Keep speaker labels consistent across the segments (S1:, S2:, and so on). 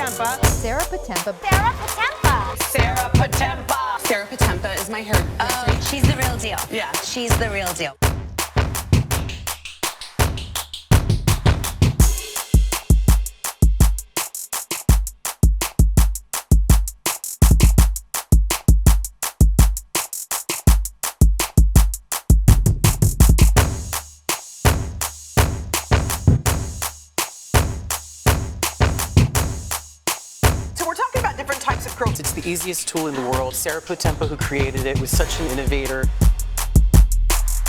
S1: Potempa.
S2: Sarah Potempa.
S3: Sarah Potempa.
S1: Sarah Potempa. Sarah Potempa is my hairdresser.
S3: Oh, she's the real deal.
S1: Yeah.
S3: She's the real deal.
S4: It's the easiest tool in the world. Sarah Potempa, who created it, was such an innovator.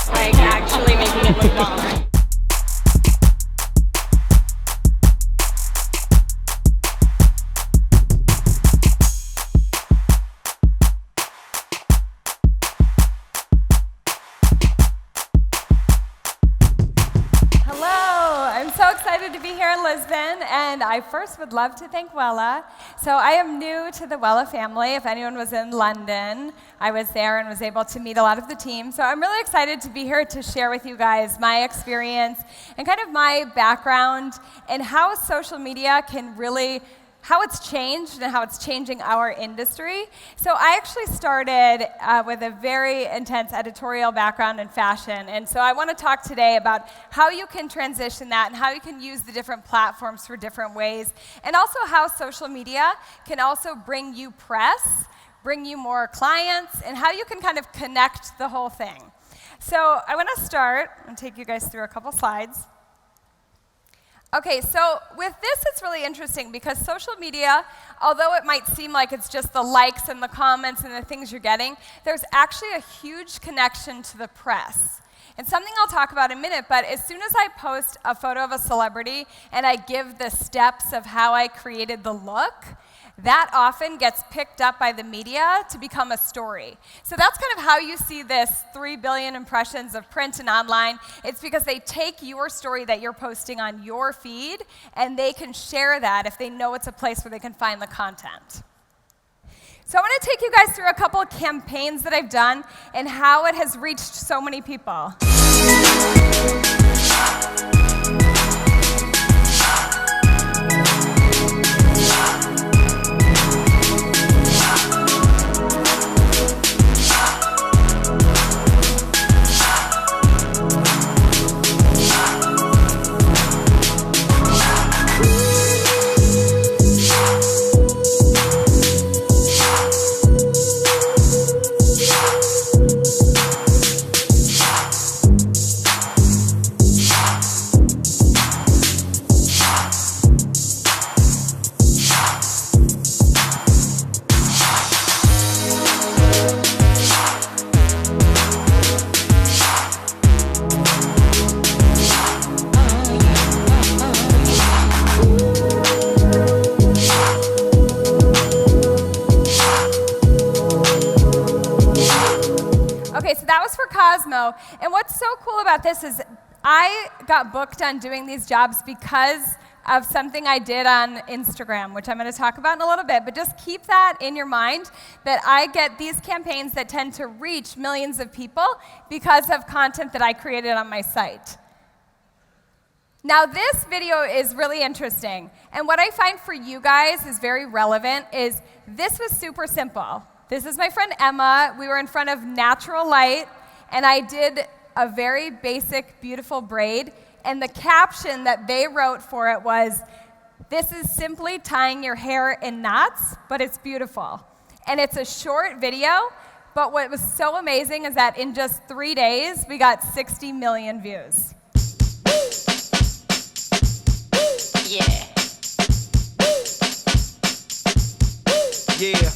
S5: Like actually making it look long.
S6: So excited to be here in Lisbon, and I first would love to thank Wella. So I am new to the Wella family. If anyone was in London, I was there and was able to meet a lot of the team. So I'm really excited to be here to share with you guys my experience and kind of my background and how social media can really how it's changed and how it's changing our industry. So I actually started with a very intense editorial background in fashion, and so I want to talk today about how you can transition that and how you can use the different platforms for different ways, and also how social media can also bring you press, bring you more clients, and how you can kind of connect the whole thing. So I want to start and take you guys through a couple slides. Okay, so with this, it's really interesting because social media, although it might seem like it's just the likes and the comments and the things you're getting, there's actually a huge connection to the press. And something I'll talk about in a minute, but as soon as I post a photo of a celebrity and I give the steps of how I created the look, that often gets picked up by the media to become a story. So that's kind of how you see this 3 billion impressions of print and online. It's because they take your story that you're posting on your feed, and they can share that if they know it's a place where they can find the content. So I want to take you guys through a couple of campaigns that I've done and how it has reached so many people. And what's so cool about this is I got booked on doing these jobs because of something I did on Instagram, which I'm going to talk about in a little bit, but just keep that in your mind that I get these campaigns that tend to reach millions of people because of content that I created on my site. Now this video is really interesting, and what I find for you guys is very relevant is this was super simple. This is my friend Emma. We were in front of natural light, and I did a very basic, beautiful braid, and the caption that they wrote for it was, "This is simply tying your hair in knots, but it's beautiful." And it's a short video, but what was so amazing is that in just 3 days, we got 60 million views.
S3: Yeah.
S4: Yeah.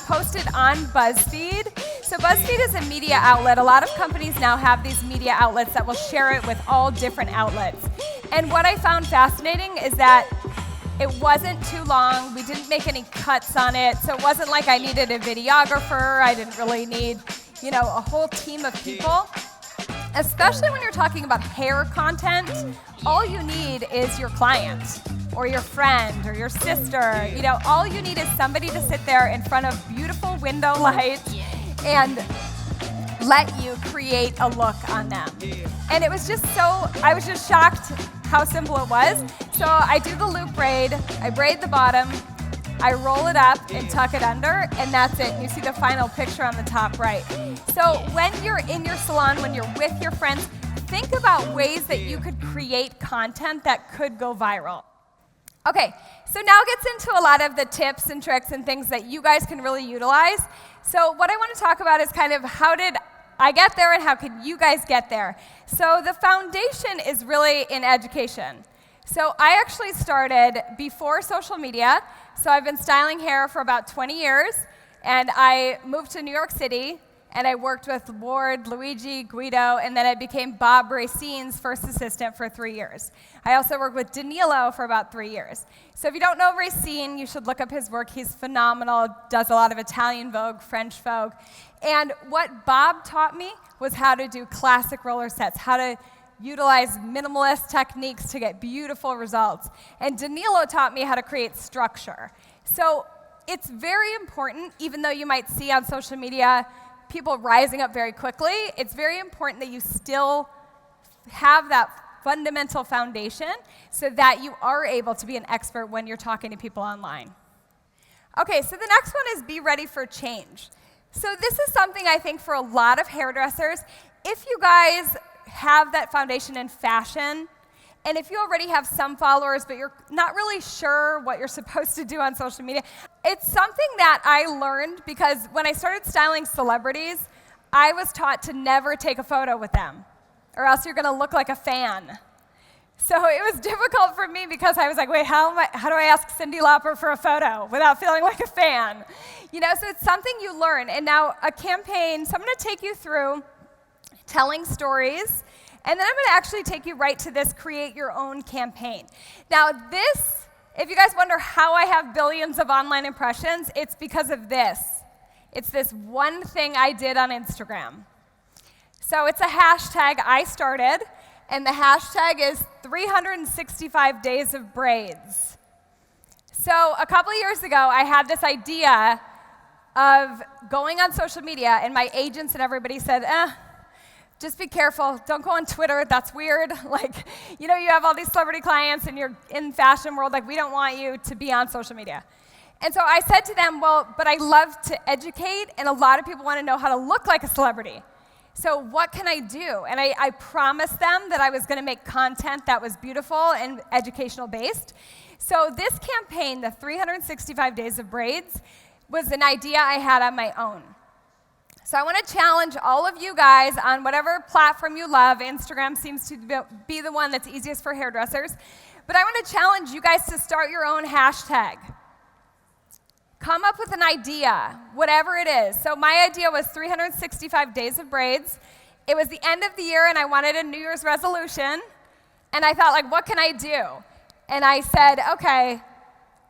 S6: Posted on BuzzFeed. So BuzzFeed is a media outlet. A lot of companies now have these media outlets that will share it with all different outlets. And what I found fascinating is that it wasn't too long. We didn't make any cuts on it. So it wasn't like I needed a videographer. I didn't really need, a whole team of people. Especially when you're talking about hair content, all you need is your client or your friend or your sister. All you need is somebody to sit there in front of beautiful window lights and let you create a look on them. And it was just I was just shocked how simple it was. So I do the loop braid, I braid the bottom, I roll it up and tuck it under, and that's it. You see the final picture on the top right. So when you're in your salon, when you're with your friends, think about ways that you could create content that could go viral. Okay, so now gets into a lot of the tips and tricks and things that you guys can really utilize. So what I want to talk about is kind of how did I get there and how can you guys get there? So the foundation is really in education. So I actually started before social media. So I've been styling hair for about 20 years, and I moved to New York City, and I worked with Ward, Luigi, Guido, and then I became Bob Racine's first assistant for 3 years. I also worked with Danilo for about 3 years. So if you don't know Racine, you should look up his work. He's phenomenal, does a lot of Italian Vogue, French Vogue. And what Bob taught me was how to do classic roller sets, how to utilize minimalist techniques to get beautiful results. And Danilo taught me how to create structure. So it's very important, even though you might see on social media people rising up very quickly, it's very important that you still have that fundamental foundation so that you are able to be an expert when you're talking to people online. Okay, so the next one is be ready for change. So this is something I think for a lot of hairdressers, if you guys have that foundation in fashion, and if you already have some followers, but you're not really sure what you're supposed to do on social media, it's something that I learned because when I started styling celebrities, I was taught to never take a photo with them, or else you're gonna look like a fan. So it was difficult for me because I was like, wait, how do I ask Cyndi Lauper for a photo without feeling like a fan? You know, so it's something you learn. And now a campaign, so I'm gonna take you through telling stories, and then I'm going to actually take you right to this create your own campaign. Now this, if you guys wonder how I have billions of online impressions, it's because of this. It's this one thing I did on Instagram. So it's a hashtag I started, and the hashtag is 365 Days of Braids. So a couple of years ago, I had this idea of going on social media, and my agents and everybody said, just be careful, don't go on Twitter, that's weird. Like, you know, you have all these celebrity clients and you're in the fashion world, like we don't want you to be on social media. And so I said to them, well, but I love to educate and a lot of people want to know how to look like a celebrity. So what can I do? And I promised them that I was going to make content that was beautiful and educational based. So this campaign, the 365 Days of Braids, was an idea I had on my own. So I want to challenge all of you guys on whatever platform you love. Instagram seems to be the one that's easiest for hairdressers. But I want to challenge you guys to start your own hashtag. Come up with an idea, whatever it is. So my idea was 365 Days of Braids. It was the end of the year, and I wanted a New Year's resolution. And I thought, like, what can I do? And I said, okay,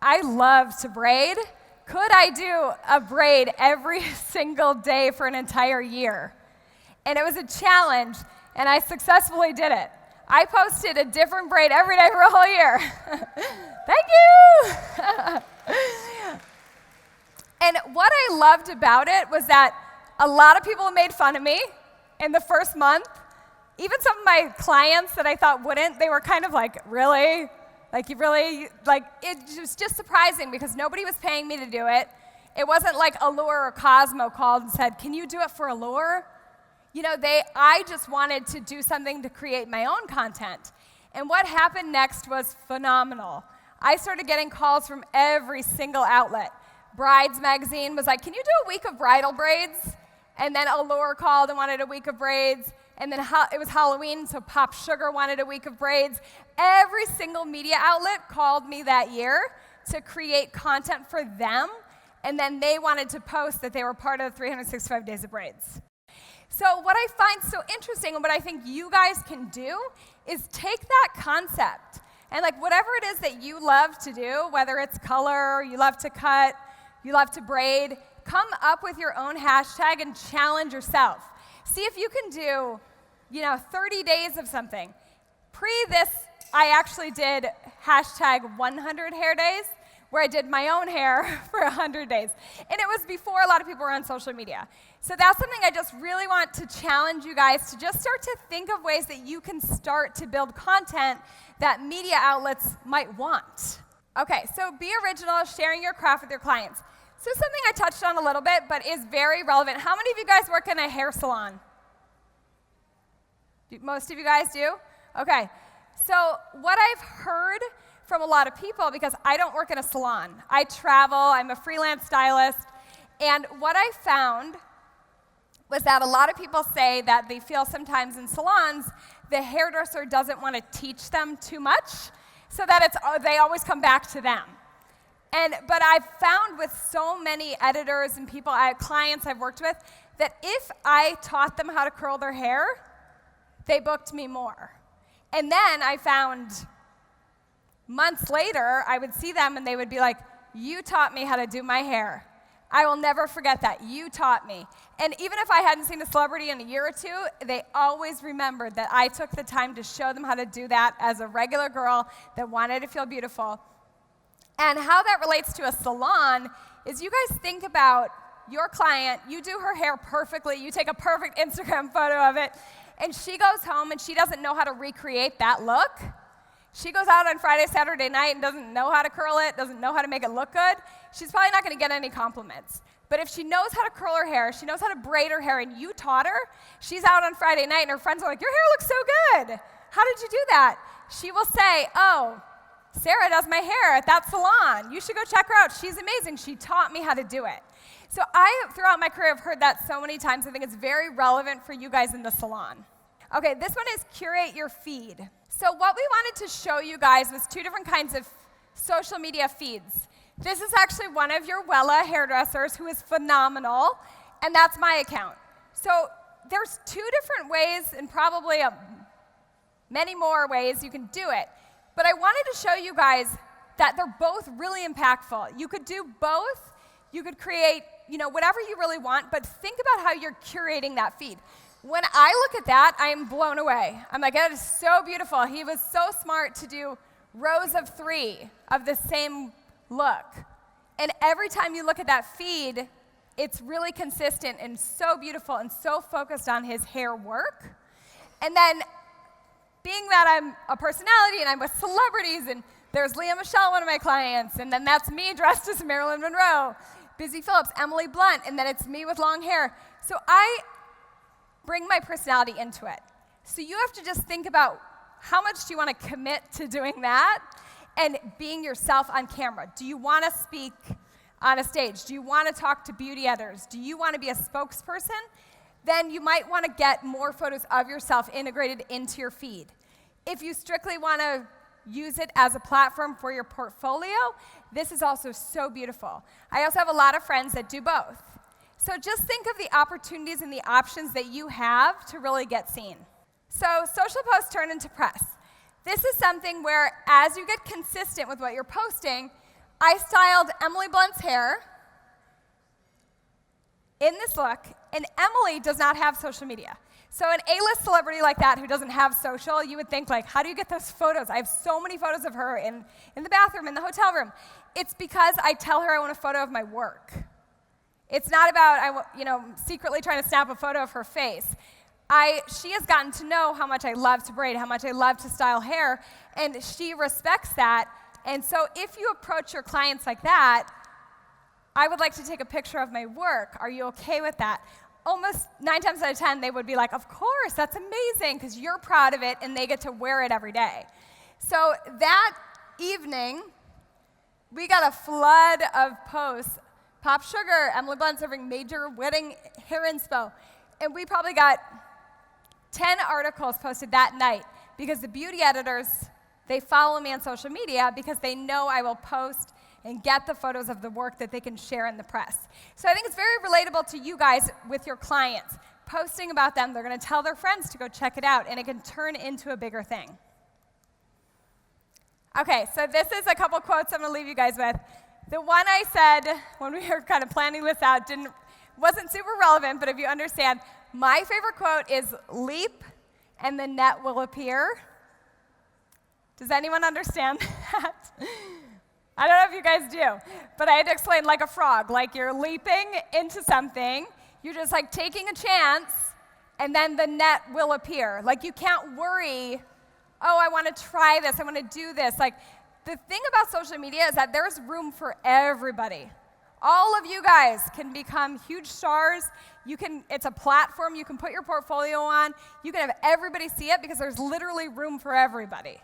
S6: I love to braid. Could I do a braid every single day for an entire year? And it was a challenge, and I successfully did it. I posted a different braid every day for a whole year. Thank you! And what I loved about it was that a lot of people made fun of me in the first month. Even some of my clients that I thought wouldn't, they were kind of like, really? Like, you really, like, it was just surprising because nobody was paying me to do it. It wasn't like Allure or Cosmo called and said, can you do it for Allure? You know, I just wanted to do something to create my own content. And what happened next was phenomenal. I started getting calls from every single outlet. Brides Magazine was like, can you do a week of bridal braids? And then Allure called and wanted a week of braids. And then it was Halloween, so Pop Sugar wanted a week of braids. Every single media outlet called me that year to create content for them, and then they wanted to post that they were part of the 365 Days of Braids. So what I find so interesting and what I think you guys can do is take that concept and like whatever it is that you love to do, whether it's color, you love to cut, you love to braid, come up with your own hashtag and challenge yourself. See if you can do, 30 days of something. Pre this, I actually did hashtag 100 hair days, where I did my own hair for 100 days. And it was before a lot of people were on social media. So that's something I just really want to challenge you guys to just start to think of ways that you can start to build content that media outlets might want. Okay, so be original, sharing your craft with your clients. So something I touched on a little bit, but is very relevant. How many of you guys work in a hair salon? Most of you guys do? Okay. So what I've heard from a lot of people, because I don't work in a salon. I travel, I'm a freelance stylist, and what I found was that a lot of people say that they feel sometimes in salons, the hairdresser doesn't want to teach them too much, so that they always come back to them. But I've found with so many editors and people, clients I've worked with, that if I taught them how to curl their hair, they booked me more. And then I found months later, I would see them and they would be like, you taught me how to do my hair. I will never forget that. You taught me. And even if I hadn't seen a celebrity in a year or two, they always remembered that I took the time to show them how to do that as a regular girl that wanted to feel beautiful. And how that relates to a salon is you guys think about your client, you do her hair perfectly, you take a perfect Instagram photo of it, and she goes home and she doesn't know how to recreate that look. She goes out on Friday, Saturday night and doesn't know how to curl it, doesn't know how to make it look good. She's probably not going to get any compliments. But if she knows how to curl her hair, she knows how to braid her hair, and you taught her, she's out on Friday night and her friends are like, your hair looks so good. How did you do that? She will say, oh, Sarah does my hair at that salon. You should go check her out. She's amazing. She taught me how to do it. So throughout my career, I've heard that so many times. I think it's very relevant for you guys in the salon. Okay, this one is curate your feed. So what we wanted to show you guys was two different kinds of social media feeds. This is actually one of your Wella hairdressers who is phenomenal, and that's my account. So there's two different ways and probably many more ways you can do it. But I wanted to show you guys that they're both really impactful. You could do both. You could create, whatever you really want, but think about how you're curating that feed. When I look at that, I am blown away. I'm like, that is so beautiful. He was so smart to do rows of 3 of the same look. And every time you look at that feed, it's really consistent and so beautiful and so focused on his hair work. And then being that I'm a personality and I'm with celebrities, and there's Leah Michelle, one of my clients, and then that's me dressed as Marilyn Monroe, Busy Phillips, Emily Blunt, and then it's me with long hair. So I bring my personality into it. So you have to just think about how much do you want to commit to doing that and being yourself on camera. Do you want to speak on a stage? Do you want to talk to beauty editors? Do you want to be a spokesperson? Then you might want to get more photos of yourself integrated into your feed. If you strictly want to use it as a platform for your portfolio, this is also so beautiful. I also have a lot of friends that do both. So just think of the opportunities and the options that you have to really get seen. So social posts turn into press. This is something where as you get consistent with what you're posting, I styled Emily Blunt's hair in this look, and Emily does not have social media. So an A-list celebrity like that who doesn't have social, you would think like, how do you get those photos? I have so many photos of her in the bathroom, in the hotel room. It's because I tell her I want a photo of my work. It's not about, secretly trying to snap a photo of her face. She has gotten to know how much I love to braid, how much I love to style hair, and she respects that. And so if you approach your clients like that, I would like to take a picture of my work. Are you okay with that? Almost 9 times out of 10, they would be like, of course, that's amazing, because you're proud of it, and they get to wear it every day. So that evening, we got a flood of posts. Pop Sugar, Emily Blunt serving major wedding hair inspo. And we probably got 10 articles posted that night because the beauty editors, they follow me on social media because they know I will post and get the photos of the work that they can share in the press. So I think it's very relatable to you guys with your clients. Posting about them, they're going to tell their friends to go check it out, and it can turn into a bigger thing. Okay, so this is a couple quotes I'm going to leave you guys with. The one I said when we were kind of planning this out wasn't super relevant, but if you understand, my favorite quote is, leap and the net will appear. Does anyone understand that? I don't know if you guys do, but I had to explain like a frog, like you're leaping into something, You're just like taking a chance, and then the net will appear. Like you can't worry, oh, I want to try this, I want to do this. Like the thing about social media is that there's room for everybody. All of you guys can become huge stars. It's a platform you can put your portfolio on. You can have everybody see it because there's literally room for everybody.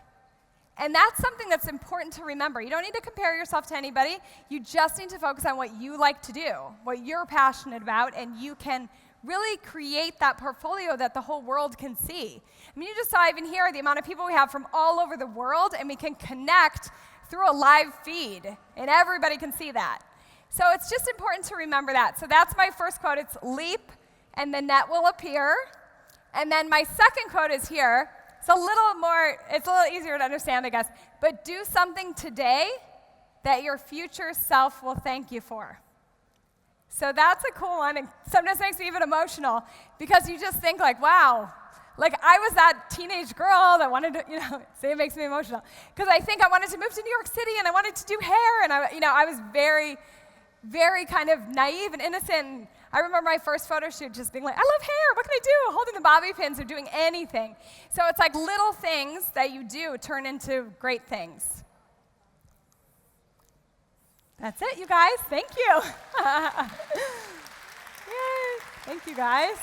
S6: And that's something that's important to remember. You don't need to compare yourself to anybody. You just need to focus on what you like to do, what you're passionate about, and you can really create that portfolio that the whole world can see. I mean, you just saw even here the amount of people we have from all over the world, and we can connect through a live feed, and everybody can see that. So it's just important to remember that. So that's my first quote. It's leap, and the net will appear. And then my second quote is here. It's a little easier to understand, I guess. But do something today that your future self will thank you for. So that's a cool one, and sometimes makes me even emotional because you just think like, wow, like I was that teenage girl that wanted to, say it makes me emotional. Because I think I wanted to move to New York City and I wanted to do hair, and I was very, very kind of naive and innocent. And I remember my first photo shoot just being like, I love hair, what can I do? Holding the bobby pins or doing anything. So it's like little things that you do turn into great things. That's it, you guys. Thank you. Yay. Thank you, guys.